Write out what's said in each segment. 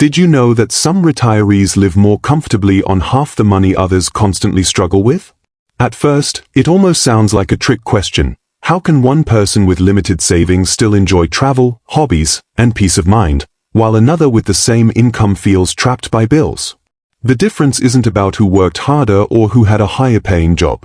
Did you know that some retirees live more comfortably on half the money others constantly struggle with? At first, it almost sounds like a trick question. How can one person with limited savings still enjoy travel, hobbies, and peace of mind, while another with the same income feels trapped by bills? The difference isn't about who worked harder or who had a higher-paying job.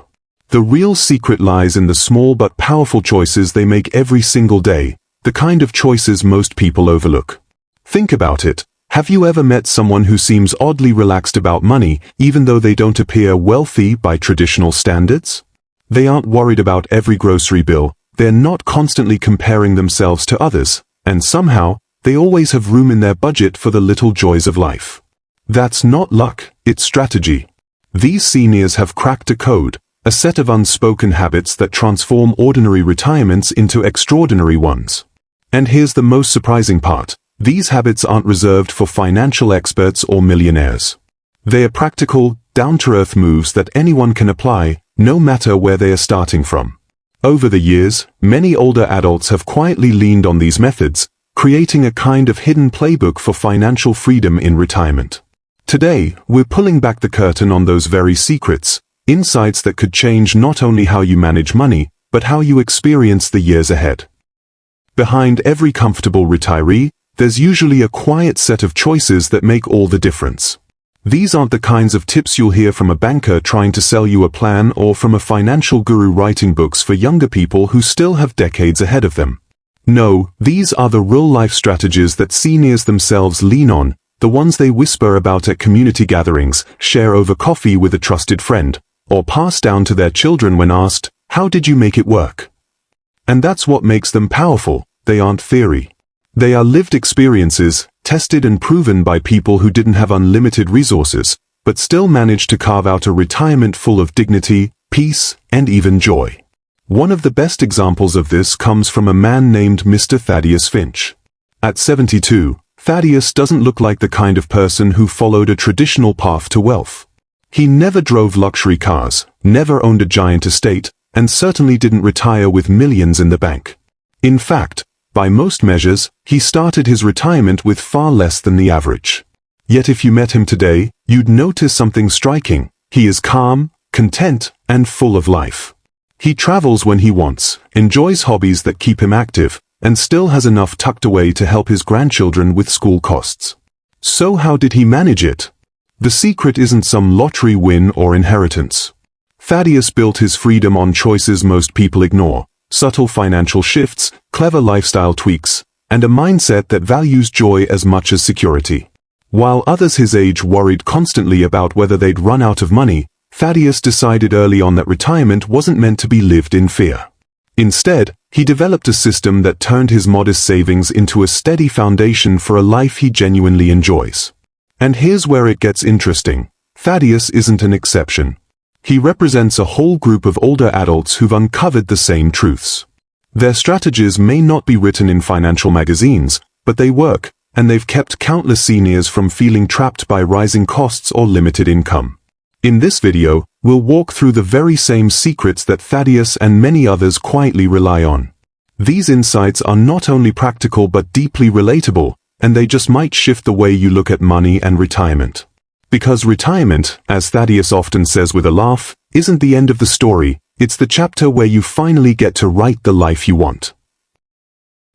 The real secret lies in the small but powerful choices they make every single day, the kind of choices most people overlook. Think about it. Have you ever met someone who seems oddly relaxed about money, even though they don't appear wealthy by traditional standards? They aren't worried about every grocery bill, they're not constantly comparing themselves to others, and somehow, they always have room in their budget for the little joys of life. That's not luck, it's strategy. These seniors have cracked a code, a set of unspoken habits that transform ordinary retirements into extraordinary ones. And here's the most surprising part. These habits aren't reserved for financial experts or millionaires. They are practical, down-to-earth moves that anyone can apply, no matter where they are starting from. Over the years, many older adults have quietly leaned on these methods, creating a kind of hidden playbook for financial freedom in retirement. Today, we're pulling back the curtain on those very secrets, insights that could change not only how you manage money, but how you experience the years ahead. Behind every comfortable retiree, there's usually a quiet set of choices that make all the difference. These aren't the kinds of tips you'll hear from a banker trying to sell you a plan or from a financial guru writing books for younger people who still have decades ahead of them. No, these are the real-life strategies that seniors themselves lean on, the ones they whisper about at community gatherings, share over coffee with a trusted friend, or pass down to their children when asked, "How did you make it work?" And that's what makes them powerful. They aren't theory. They are lived experiences, tested and proven by people who didn't have unlimited resources, but still managed to carve out a retirement full of dignity, peace, and even joy. One of the best examples of this comes from a man named Mr. Thaddeus Finch. At 72, Thaddeus doesn't look like the kind of person who followed a traditional path to wealth. He never drove luxury cars, never owned a giant estate, and certainly didn't retire with millions in the bank. In fact, by most measures, he started his retirement with far less than the average. Yet if you met him today, you'd notice something striking. He is calm, content, and full of life. He travels when he wants, enjoys hobbies that keep him active, and still has enough tucked away to help his grandchildren with school costs. So how did he manage it? The secret isn't some lottery win or inheritance. Thaddeus built his freedom on choices most people ignore. Subtle financial shifts, clever lifestyle tweaks, and a mindset that values joy as much as security. While others his age worried constantly about whether they'd run out of money, Thaddeus decided early on that retirement wasn't meant to be lived in fear. Instead, he developed a system that turned his modest savings into a steady foundation for a life he genuinely enjoys. And here's where it gets interesting. Thaddeus isn't an exception. He represents a whole group of older adults who've uncovered the same truths. Their strategies may not be written in financial magazines, but they work, and they've kept countless seniors from feeling trapped by rising costs or limited income. In this video, we'll walk through the very same secrets that Thaddeus and many others quietly rely on. These insights are not only practical but deeply relatable, and they just might shift the way you look at money and retirement. Because retirement, as Thaddeus often says with a laugh, isn't the end of the story, it's the chapter where you finally get to write the life you want.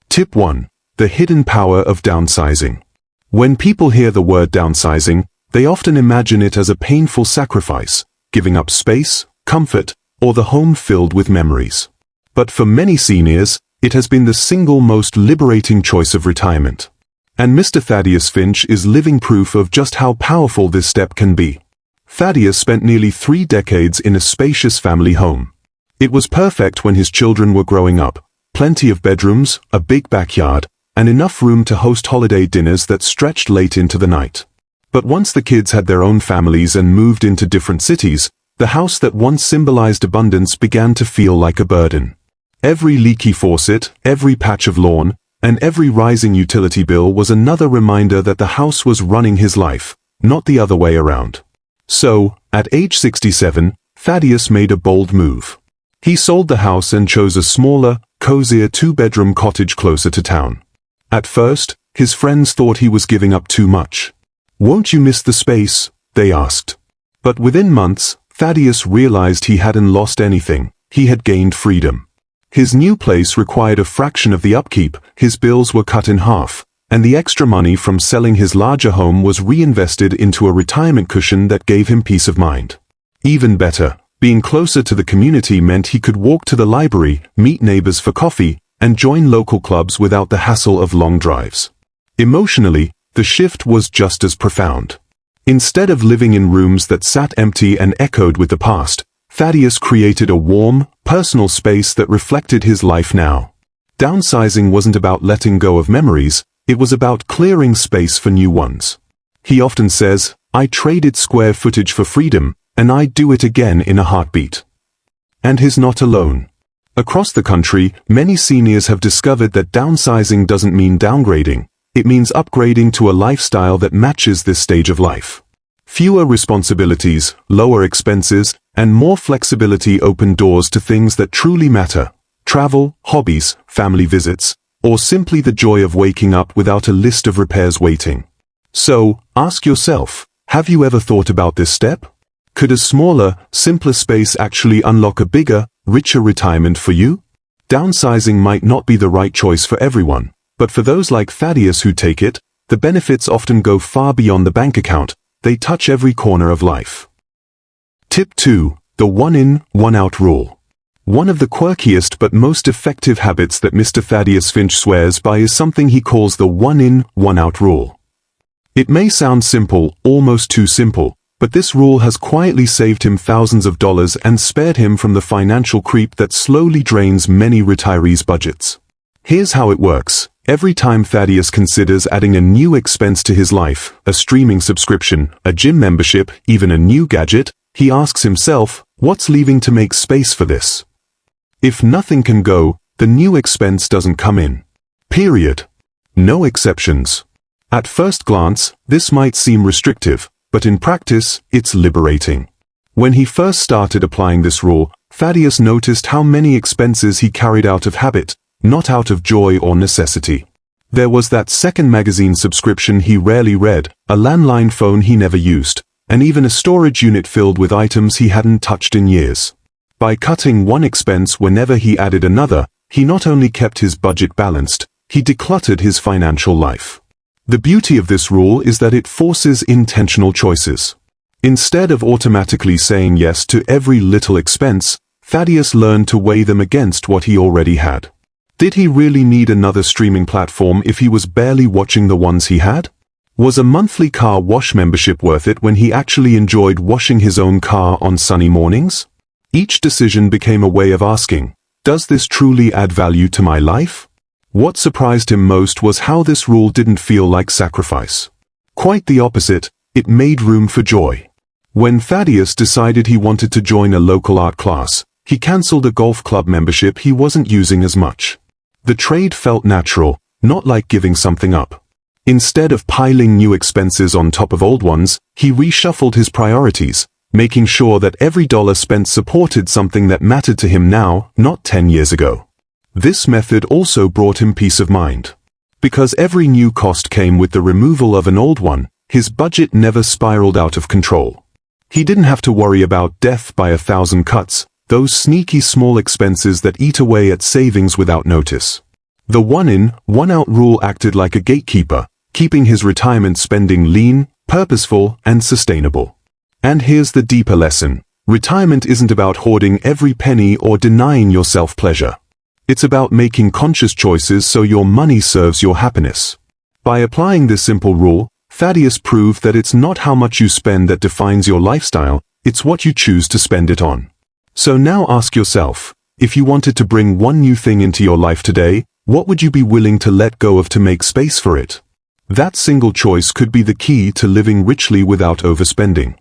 Tip 1. The hidden power of downsizing. When people hear the word downsizing, they often imagine it as a painful sacrifice, giving up space, comfort, or the home filled with memories. But for many seniors, it has been the single most liberating choice of retirement. And Mr. Thaddeus Finch is living proof of just how powerful this step can be. Thaddeus spent nearly 3 decades in a spacious family home. It was perfect when his children were growing up, plenty of bedrooms, a big backyard, and enough room to host holiday dinners that stretched late into the night. But once the kids had their own families and moved into different cities, the house that once symbolized abundance began to feel like a burden. Every leaky faucet, every patch of lawn, and every rising utility bill was another reminder that the house was running his life, not the other way around. So, at age 67, Thaddeus made a bold move. He sold the house and chose a smaller, cozier 2-bedroom cottage closer to town. At first, His friends thought he was giving up too much. "Won't you miss the space?" they asked. But within months, Thaddeus realized he hadn't lost anything. He had gained freedom. His new place required a fraction of the upkeep, his bills were cut in half, and the extra money from selling his larger home was reinvested into a retirement cushion that gave him peace of mind. Even better, being closer to the community meant he could walk to the library, meet neighbors for coffee, and join local clubs without the hassle of long drives. Emotionally, the shift was just as profound. Instead of living in rooms that sat empty and echoed with the past, Thaddeus created a warm, personal space that reflected his life now. Downsizing wasn't about letting go of memories, it was about clearing space for new ones. He often says, "I traded square footage for freedom, and I'd do it again in a heartbeat." And he's not alone. Across the country, many seniors have discovered that downsizing doesn't mean downgrading, it means upgrading to a lifestyle that matches this stage of life. Fewer responsibilities, lower expenses, and more flexibility open doors to things that truly matter: travel, hobbies, family visits, or simply the joy of waking up without a list of repairs waiting. So, ask yourself, have you ever thought about this step? Could a smaller, simpler space actually unlock a bigger, richer retirement for you? Downsizing might not be the right choice for everyone, but for those like Thaddeus who take it, the benefits often go far beyond the bank account, they touch every corner of life. Tip 2. The one-in, one-out rule. One of the quirkiest but most effective habits that Mr. Thaddeus Finch swears by is something he calls the one-in, one-out rule. It may sound simple, almost too simple, but this rule has quietly saved him thousands of dollars and spared him from the financial creep that slowly drains many retirees' budgets. Here's how it works. Every time Thaddeus considers adding a new expense to his life, a streaming subscription, a gym membership, even a new gadget, he asks himself, what's leaving to make space for this? If nothing can go, the new expense doesn't come in. Period. No exceptions. At first glance, this might seem restrictive, but in practice, it's liberating. When he first started applying this rule, Thaddeus noticed how many expenses he carried out of habit, not out of joy or necessity. There was that second magazine subscription he rarely read, a landline phone he never used, and even a storage unit filled with items he hadn't touched in years. By cutting one expense whenever he added another, he not only kept his budget balanced, he decluttered his financial life. The beauty of this rule is that it forces intentional choices. Instead of automatically saying yes to every little expense, Thaddeus learned to weigh them against what he already had. Did he really need another streaming platform if he was barely watching the ones he had? Was a monthly car wash membership worth it when he actually enjoyed washing his own car on sunny mornings? Each decision became a way of asking, does this truly add value to my life? What surprised him most was how this rule didn't feel like sacrifice. Quite the opposite, it made room for joy. When Thaddeus decided he wanted to join a local art class, he cancelled a golf club membership he wasn't using as much. The trade felt natural, not like giving something up. Instead of piling new expenses on top of old ones, he reshuffled his priorities, making sure that every dollar spent supported something that mattered to him now, not 10 years ago. This method also brought him peace of mind. Because every new cost came with the removal of an old one, his budget never spiraled out of control. He didn't have to worry about death by 1,000 cuts, those sneaky small expenses that eat away at savings without notice. The one-in, one-out rule acted like a gatekeeper, keeping his retirement spending lean, purposeful, and sustainable. And here's the deeper lesson. Retirement isn't about hoarding every penny or denying yourself pleasure. It's about making conscious choices so your money serves your happiness. By applying this simple rule, Thaddeus proved that it's not how much you spend that defines your lifestyle, it's what you choose to spend it on. So now ask yourself, if you wanted to bring one new thing into your life today, what would you be willing to let go of to make space for it? That single choice could be the key to living richly without overspending.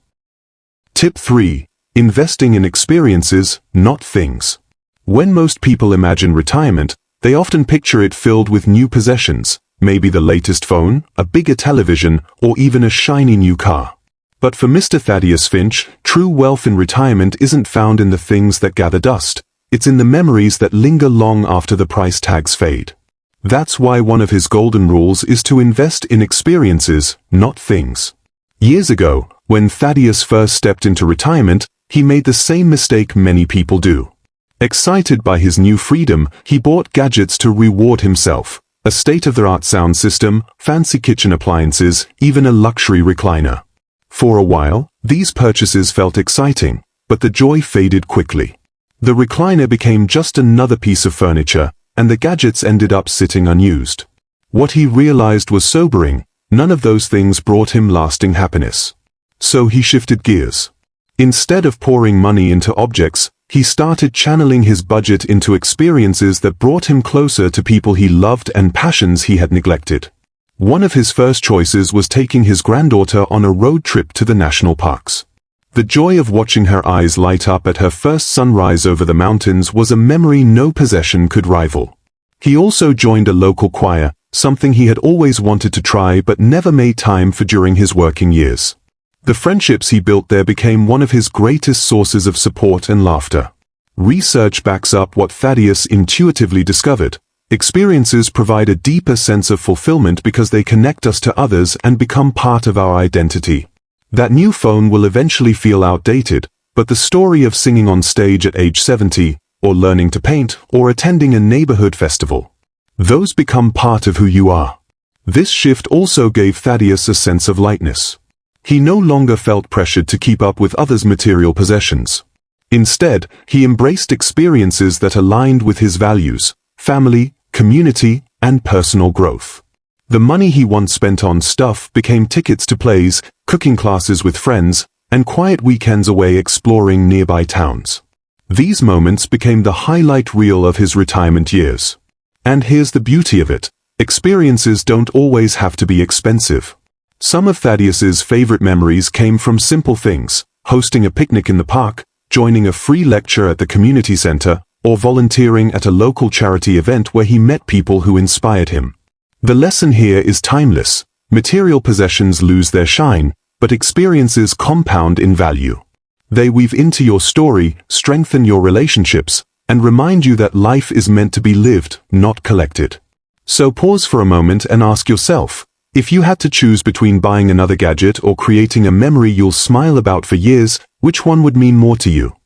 Tip 3. Investing in experiences, not things. When most people imagine retirement, they often picture it filled with new possessions, maybe the latest phone, a bigger television, or even a shiny new car. But for Mr. Thaddeus Finch, true wealth in retirement isn't found in the things that gather dust. It's in the memories that linger long after the price tags fade. That's why one of his golden rules is to invest in experiences, not things. Years ago, when Thaddeus first stepped into retirement, he made the same mistake many people do. Excited by his new freedom, he bought gadgets to reward himself. A state-of-the-art sound system, fancy kitchen appliances, even a luxury recliner. For a while, these purchases felt exciting, but the joy faded quickly. The recliner became just another piece of furniture, and the gadgets ended up sitting unused. What he realized was sobering: none of those things brought him lasting happiness. So he shifted gears. Instead of pouring money into objects, he started channeling his budget into experiences that brought him closer to people he loved and passions he had neglected. One of his first choices was taking his granddaughter on a road trip to the national parks. The joy of watching her eyes light up at her first sunrise over the mountains was a memory no possession could rival. He also joined a local choir, something he had always wanted to try but never made time for during his working years. The friendships he built there became one of his greatest sources of support and laughter. Research backs up what Thaddeus intuitively discovered. Experiences provide a deeper sense of fulfillment because they connect us to others and become part of our identity. That new phone will eventually feel outdated, but the story of singing on stage at age 70, or learning to paint, or attending a neighborhood festival, those become part of who you are. This shift also gave Thaddeus a sense of lightness. He no longer felt pressured to keep up with others' material possessions. Instead, he embraced experiences that aligned with his values: family, community, and personal growth. The money he once spent on stuff became tickets to plays, cooking classes with friends, and quiet weekends away exploring nearby towns. These moments became the highlight reel of his retirement years. And here's the beauty of it: experiences don't always have to be expensive. Some of Thaddeus's favorite memories came from simple things: hosting a picnic in the park, joining a free lecture at the community center, or volunteering at a local charity event where he met people who inspired him. The lesson here is timeless. Material possessions lose their shine, but experiences compound in value. They weave into your story, strengthen your relationships, and remind you that life is meant to be lived, not collected. So pause for a moment and ask yourself, if you had to choose between buying another gadget or creating a memory you'll smile about for years, which one would mean more to you?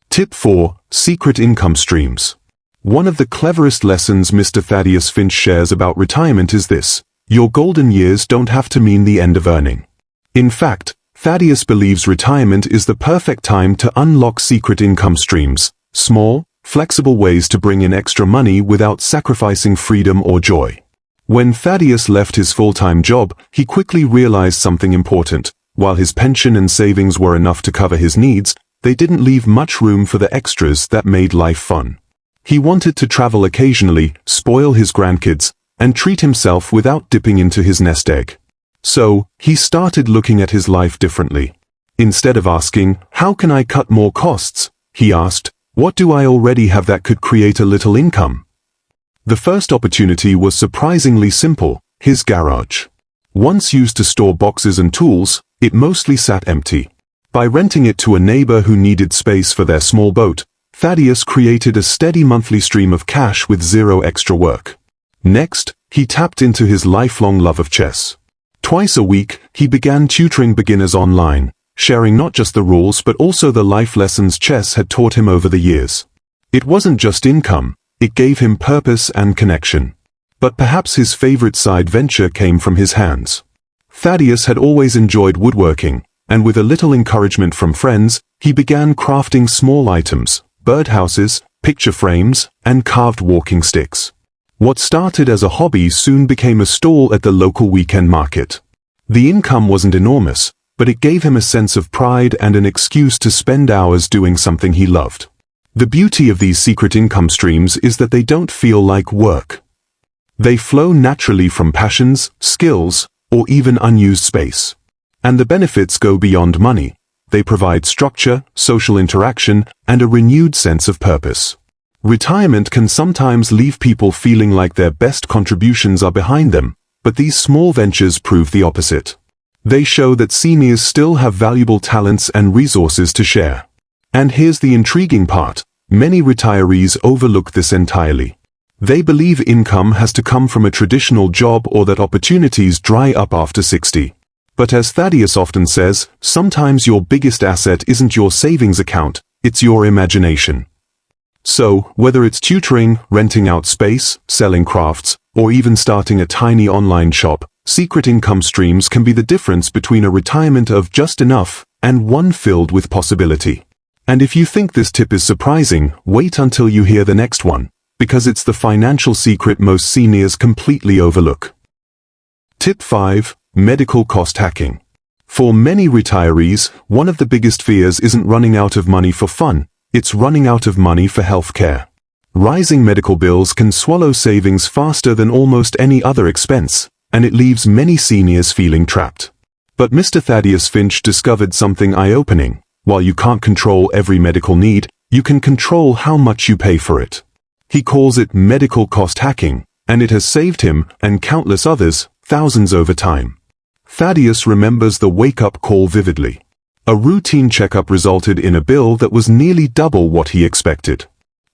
Tip 4. Secret income streams. One of the cleverest lessons Mr. Thaddeus Finch shares about retirement is this: your golden years don't have to mean the end of earning. In fact, Thaddeus believes retirement is the perfect time to unlock secret income streams, small, flexible ways to bring in extra money without sacrificing freedom or joy. When Thaddeus left his full-time job, he quickly realized something important. While his pension and savings were enough to cover his needs, they didn't leave much room for the extras that made life fun. He wanted to travel occasionally, spoil his grandkids, and treat himself without dipping into his nest egg. So, he started looking at his life differently. Instead of asking, "How can I cut more costs?" he asked, "What do I already have that could create a little income?" The first opportunity was surprisingly simple: his garage. Once used to store boxes and tools, it mostly sat empty. By renting it to a neighbor who needed space for their small boat, Thaddeus created a steady monthly stream of cash with zero extra work. Next, he tapped into his lifelong love of chess. Twice a week, he began tutoring beginners online, sharing not just the rules but also the life lessons chess had taught him over the years. It wasn't just income, it gave him purpose and connection. But perhaps his favorite side venture came from his hands. Thaddeus had always enjoyed woodworking, and with a little encouragement from friends, he began crafting small items: birdhouses, picture frames, and carved walking sticks. What started as a hobby soon became a stall at the local weekend market. The income wasn't enormous, but it gave him a sense of pride and an excuse to spend hours doing something he loved. The beauty of these secret income streams is that they don't feel like work. They flow naturally from passions, skills, or even unused space. And the benefits go beyond money. They provide structure, social interaction, and a renewed sense of purpose. Retirement can sometimes leave people feeling like their best contributions are behind them, but these small ventures prove the opposite. They show that seniors still have valuable talents and resources to share. And here's the intriguing part: many retirees overlook this entirely. They believe income has to come from a traditional job or that opportunities dry up after 60. But as Thaddeus often says, sometimes your biggest asset isn't your savings account, it's your imagination. So, whether it's tutoring, renting out space, selling crafts, or even starting a tiny online shop, secret income streams can be the difference between a retirement of just enough and one filled with possibility. And if you think this tip is surprising, wait until you hear the next one, because it's the financial secret most seniors completely overlook. Tip 5. Medical cost hacking. For many retirees, one of the biggest fears isn't running out of money for fun, it's running out of money for healthcare. Rising medical bills can swallow savings faster than almost any other expense, and it leaves many seniors feeling trapped. But Mr. Thaddeus Finch discovered something eye-opening. While you can't control every medical need, you can control how much you pay for it. He calls it medical cost hacking, and it has saved him, and countless others, thousands over time. Thaddeus remembers the wake-up call vividly. A routine checkup resulted in a bill that was nearly double what he expected.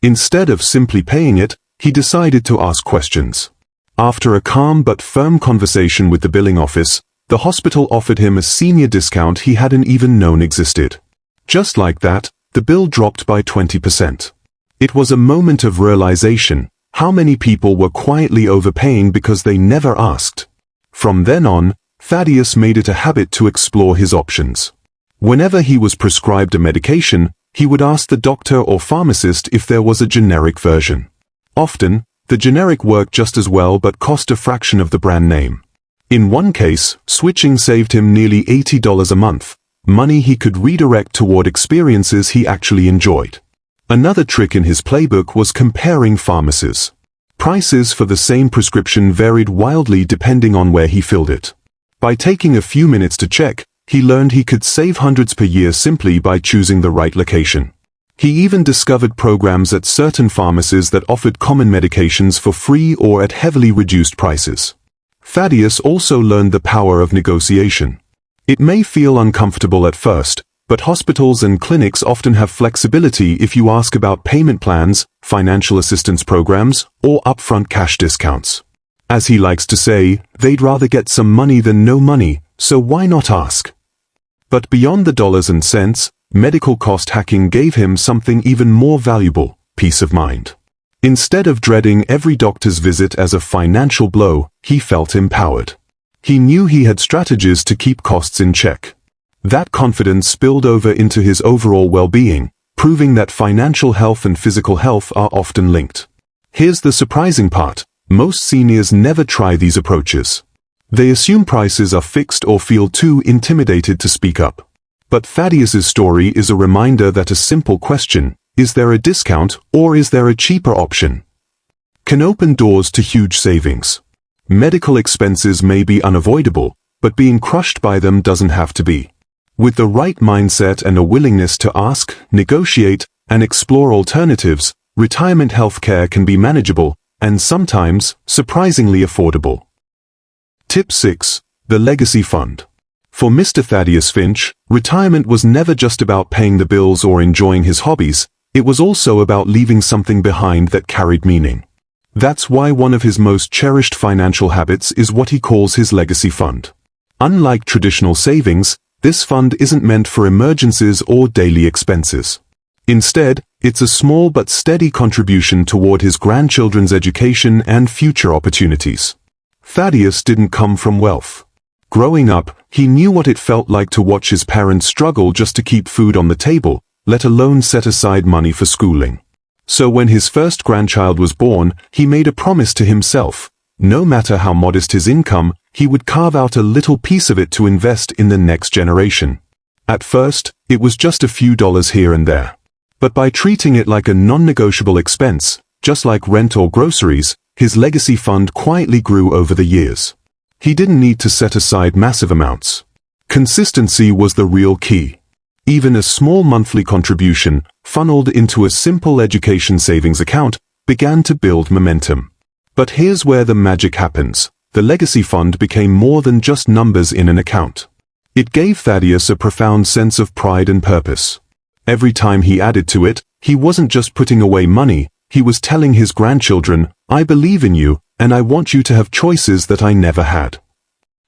Instead of simply paying it, he decided to ask questions. After a calm but firm conversation with the billing office, the hospital offered him a senior discount he hadn't even known existed. Just like that, the bill dropped by 20%. It was a moment of realization. How many people were quietly overpaying because they never asked? From then on, Thaddeus made it a habit to explore his options. Whenever he was prescribed a medication, he would ask the doctor or pharmacist if there was a generic version. Often, the generic worked just as well but cost a fraction of the brand name. In one case, switching saved him nearly $80 a month, money he could redirect toward experiences he actually enjoyed. Another trick in his playbook was comparing pharmacies. Prices for the same prescription varied wildly depending on where he filled it. By taking a few minutes to check, he learned he could save hundreds per year simply by choosing the right location. He even discovered programs at certain pharmacies that offered common medications for free or at heavily reduced prices. Thaddeus also learned the power of negotiation. It may feel uncomfortable at first, but hospitals and clinics often have flexibility if you ask about payment plans, financial assistance programs, or upfront cash discounts. As he likes to say, they'd rather get some money than no money, so why not ask? But beyond the dollars and cents, medical cost hacking gave him something even more valuable: peace of mind. Instead of dreading every doctor's visit as a financial blow, he felt empowered. He knew he had strategies to keep costs in check. That confidence spilled over into his overall well-being, proving that financial health and physical health are often linked. Here's the surprising part: most seniors never try these approaches. They assume prices are fixed or feel too intimidated to speak up. But Thaddeus's story is a reminder that a simple question, is there a discount or is there a cheaper option, can open doors to huge savings. Medical expenses may be unavoidable, but being crushed by them doesn't have to be. With the right mindset and a willingness to ask, negotiate, and explore alternatives, retirement healthcare can be manageable and sometimes surprisingly affordable. Tip 6. The Legacy Fund. For Mr. Thaddeus Finch, retirement was never just about paying the bills or enjoying his hobbies, it was also about leaving something behind that carried meaning. That's why one of his most cherished financial habits is what he calls his legacy fund. Unlike traditional savings, this fund isn't meant for emergencies or daily expenses. Instead, it's a small but steady contribution toward his grandchildren's education and future opportunities. Thaddeus didn't come from wealth. Growing up, he knew what it felt like to watch his parents struggle just to keep food on the table, let alone set aside money for schooling. So when his first grandchild was born, he made a promise to himself. No matter how modest his income, he would carve out a little piece of it to invest in the next generation. At first, it was just a few dollars here and there. But by treating it like a non-negotiable expense, just like rent or groceries, his legacy fund quietly grew over the years. He didn't need to set aside massive amounts. Consistency was the real key. Even a small monthly contribution, funneled into a simple education savings account, began to build momentum. But here's where the magic happens. The legacy fund became more than just numbers in an account. It gave Thaddeus a profound sense of pride and purpose. Every time he added to it, he wasn't just putting away money, he was telling his grandchildren, "I believe in you, and I want you to have choices that I never had."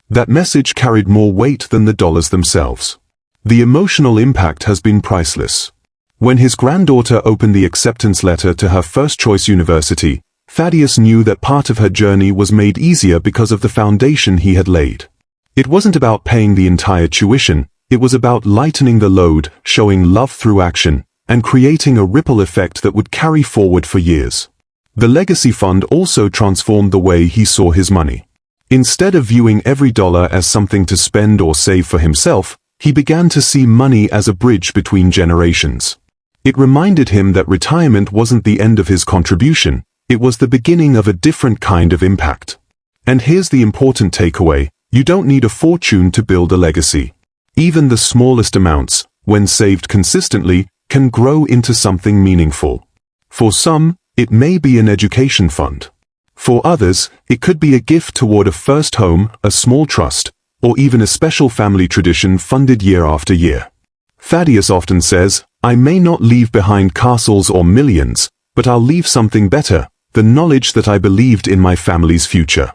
That message carried more weight than the dollars themselves. The emotional impact has been priceless. When his granddaughter opened the acceptance letter to her first-choice university, Thaddeus knew that part of her journey was made easier because of the foundation he had laid. It wasn't about paying the entire tuition, it was about lightening the load, showing love through action, and creating a ripple effect that would carry forward for years. The legacy fund also transformed the way he saw his money. Instead of viewing every dollar as something to spend or save for himself, he began to see money as a bridge between generations. It reminded him that retirement wasn't the end of his contribution, it was the beginning of a different kind of impact. And here's the important takeaway: you don't need a fortune to build a legacy. Even the smallest amounts, when saved consistently, can grow into something meaningful. For some, it may be an education fund. For others, it could be a gift toward a first home, a small trust, or even a special family tradition funded year after year. Thaddeus often says, "I may not leave behind castles or millions, but I'll leave something better, the knowledge that I believed in my family's future."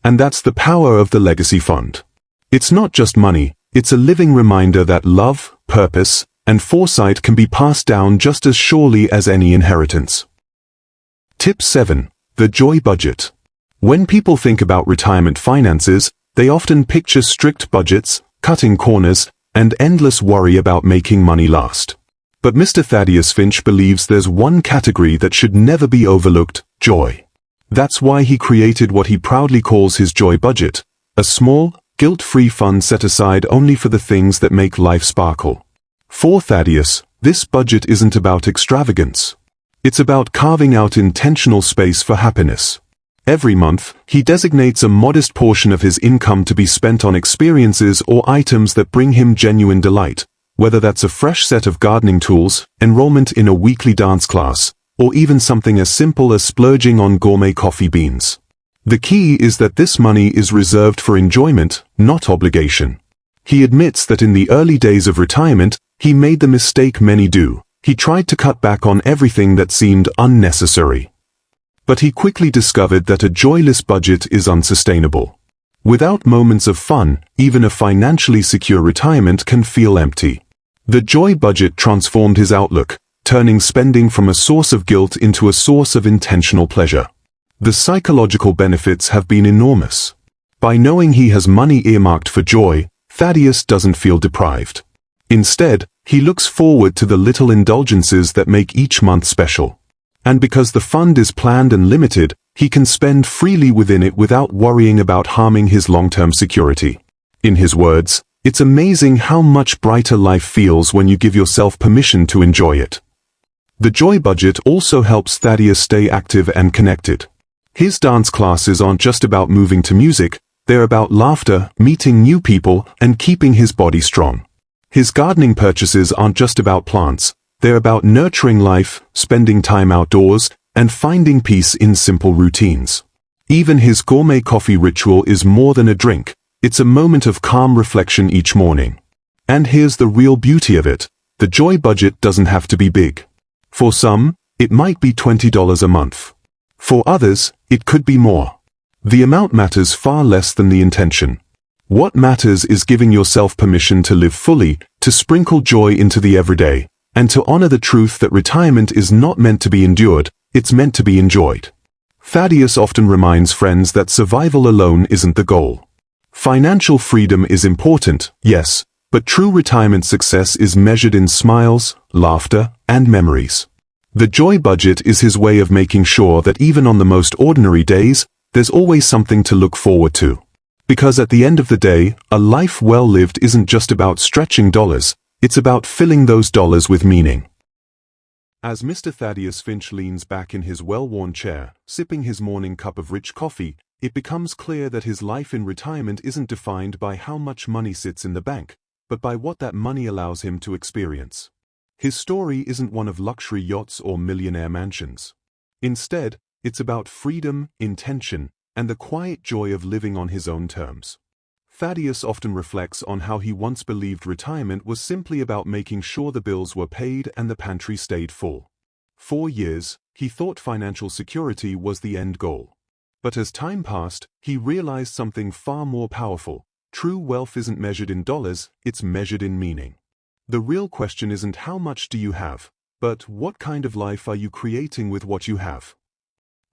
And that's the power of the legacy fund. It's not just money, it's a living reminder that love, purpose, and foresight can be passed down just as surely as any inheritance. Tip 7. The Joy Budget. When people think about retirement finances, they often picture strict budgets, cutting corners, and endless worry about making money last. But Mr. Thaddeus Finch believes there's one category that should never be overlooked: joy. That's why he created what he proudly calls his Joy Budget, a small, guilt-free fund set aside only for the things that make life sparkle. For Thaddeus, this budget isn't about extravagance. It's about carving out intentional space for happiness. Every month, he designates a modest portion of his income to be spent on experiences or items that bring him genuine delight, whether that's a fresh set of gardening tools, enrollment in a weekly dance class, or even something as simple as splurging on gourmet coffee beans. The key is that this money is reserved for enjoyment, not obligation. He admits that in the early days of retirement, he made the mistake many do: he tried to cut back on everything that seemed unnecessary. But he quickly discovered that a joyless budget is unsustainable. Without moments of fun, even a financially secure retirement can feel empty. The Joy Budget transformed his outlook, turning spending from a source of guilt into a source of intentional pleasure. The psychological benefits have been enormous. By knowing he has money earmarked for joy, Thaddeus doesn't feel deprived. Instead, he looks forward to the little indulgences that make each month special. And because the fund is planned and limited, he can spend freely within it without worrying about harming his long-term security. In his words, "It's amazing how much brighter life feels when you give yourself permission to enjoy it." The Joy Budget also helps Thaddeus stay active and connected. His dance classes aren't just about moving to music, they're about laughter, meeting new people, and keeping his body strong. His gardening purchases aren't just about plants, they're about nurturing life, spending time outdoors, and finding peace in simple routines. Even his gourmet coffee ritual is more than a drink, it's a moment of calm reflection each morning. And here's the real beauty of it: the Joy Budget doesn't have to be big. For some, it might be $20 a month. For others, it could be more. The amount matters far less than the intention. What matters is giving yourself permission to live fully, to sprinkle joy into the everyday, and to honor the truth that retirement is not meant to be endured, it's meant to be enjoyed. Thaddeus often reminds friends that survival alone isn't the goal. Financial freedom is important, yes, but true retirement success is measured in smiles, laughter, and memories. The Joy Budget is his way of making sure that even on the most ordinary days, there's always something to look forward to. Because at the end of the day, a life well lived isn't just about stretching dollars, it's about filling those dollars with meaning. As Mr. Thaddeus Finch leans back in his well-worn chair, sipping his morning cup of rich coffee, it becomes clear that his life in retirement isn't defined by how much money sits in the bank, but by what that money allows him to experience. His story isn't one of luxury yachts or millionaire mansions. Instead, it's about freedom, intention, and the quiet joy of living on his own terms. Thaddeus often reflects on how he once believed retirement was simply about making sure the bills were paid and the pantry stayed full. 4 years, he thought financial security was the end goal. But as time passed, he realized something far more powerful. True wealth isn't measured in dollars, it's measured in meaning. The real question isn't how much do you have, but what kind of life are you creating with what you have?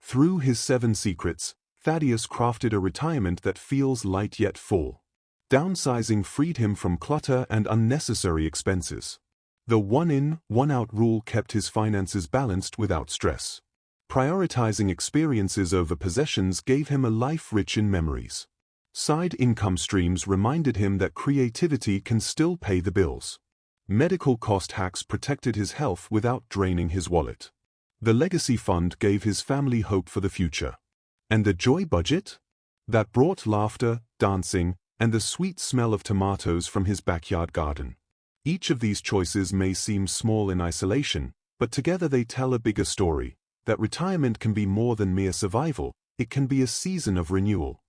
Through his 7 secrets, Thaddeus crafted a retirement that feels light yet full. Downsizing freed him from clutter and unnecessary expenses. The one-in, one-out rule kept his finances balanced without stress. Prioritizing experiences over possessions gave him a life rich in memories. Side income streams reminded him that creativity can still pay the bills. Medical cost hacks protected his health without draining his wallet. The legacy fund gave his family hope for the future. And the joy budget? That brought laughter, dancing, and the sweet smell of tomatoes from his backyard garden. Each of these choices may seem small in isolation, but together they tell a bigger story, that retirement can be more than mere survival, it can be a season of renewal.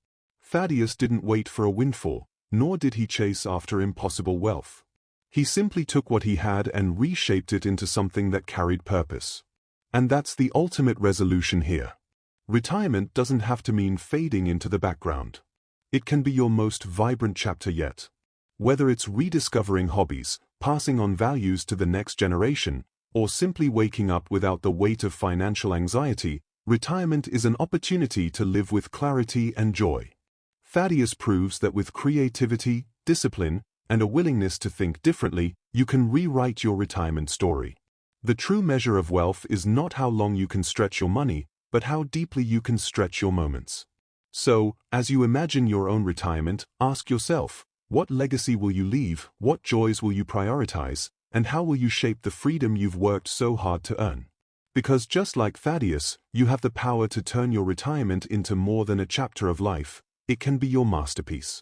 Thaddeus didn't wait for a windfall, nor did he chase after impossible wealth. He simply took what he had and reshaped it into something that carried purpose. And that's the ultimate resolution here. Retirement doesn't have to mean fading into the background. It can be your most vibrant chapter yet. Whether it's rediscovering hobbies, passing on values to the next generation, or simply waking up without the weight of financial anxiety, retirement is an opportunity to live with clarity and joy. Thaddeus proves that with creativity, discipline, and a willingness to think differently, you can rewrite your retirement story. The true measure of wealth is not how long you can stretch your money, but how deeply you can stretch your moments. So, as you imagine your own retirement, ask yourself, what legacy will you leave, what joys will you prioritize, and how will you shape the freedom you've worked so hard to earn? Because just like Thaddeus, you have the power to turn your retirement into more than a chapter of life. It can be your masterpiece.